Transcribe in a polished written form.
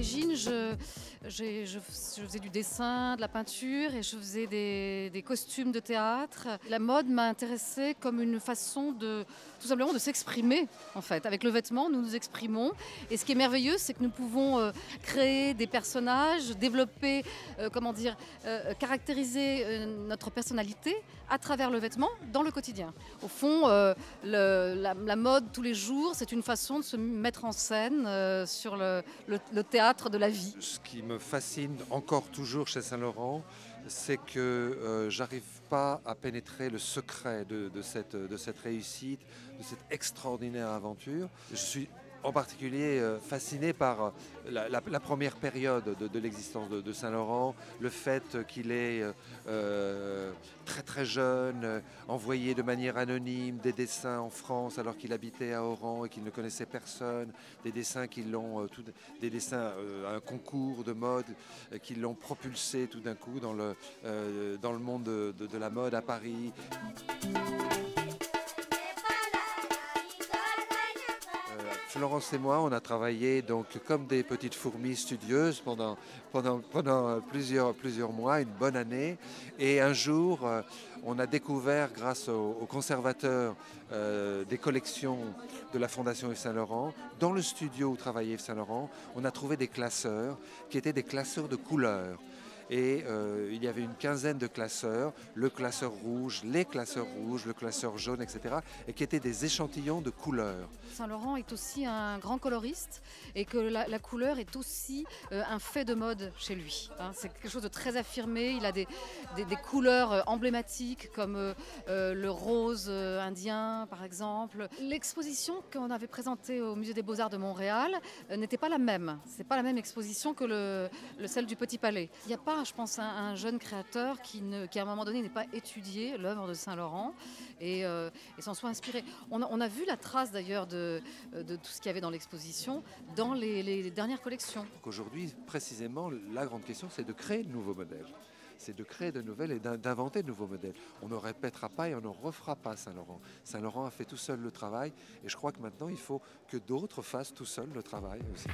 l'origine, je faisais du dessin, de la peinture et je faisais des costumes de théâtre. La mode m'a intéressée comme une façon de, tout simplement, de s'exprimer en fait. Avec le vêtement, nous nous exprimons. Et ce qui est merveilleux, c'est que nous pouvons créer des personnages, développer, caractériser notre personnalité à travers le vêtement dans le quotidien. Au fond, la mode tous les jours, c'est une façon de se mettre en scène sur le théâtre de la vie. Ce qui me fascine encore toujours chez Saint-Laurent, c'est que j'arrive pas à pénétrer le secret de cette réussite, de cette extraordinaire aventure. Je suis en particulier fasciné par la première période de l'existence de Saint-Laurent, le fait qu'il est très très jeune, envoyé de manière anonyme des dessins en France alors qu'il habitait à Oran et qu'il ne connaissait personne, des dessins un concours de mode qui l'ont propulsé tout d'un coup dans le monde de la mode à Paris. Florence et moi, on a travaillé donc comme des petites fourmis studieuses pendant plusieurs mois, une bonne année. Et un jour, on a découvert, grâce au conservateur des collections de la Fondation Yves Saint-Laurent, dans le studio où travaillait Yves Saint-Laurent, on a trouvé des classeurs qui étaient des classeurs de couleurs. Et il y avait une quinzaine de classeurs, le classeur rouge, les classeurs rouges, le classeur jaune, etc. et qui étaient des échantillons de couleurs. Saint-Laurent est aussi un grand coloriste et que la couleur est aussi un fait de mode chez lui. C'est quelque chose de très affirmé, il a des couleurs emblématiques comme le rose indien par exemple. L'exposition qu'on avait présentée au Musée des Beaux-Arts de Montréal n'était pas la même. C'est pas la même exposition que celle du Petit Palais. Il n'y a pas, je pense, un jeune créateur qui à un moment donné n'ait pas étudié l'œuvre de Saint-Laurent et s'en soit inspiré. On a vu la trace d'ailleurs de tout ce qu'il y avait dans l'exposition dans les dernières collections. Aujourd'hui, précisément, la grande question, c'est de créer de nouveaux modèles. C'est de créer de nouvelles et d'inventer de nouveaux modèles. On ne répétera pas et on ne refera pas Saint-Laurent. Saint-Laurent a fait tout seul le travail et je crois que maintenant, il faut que d'autres fassent tout seul le travail aussi.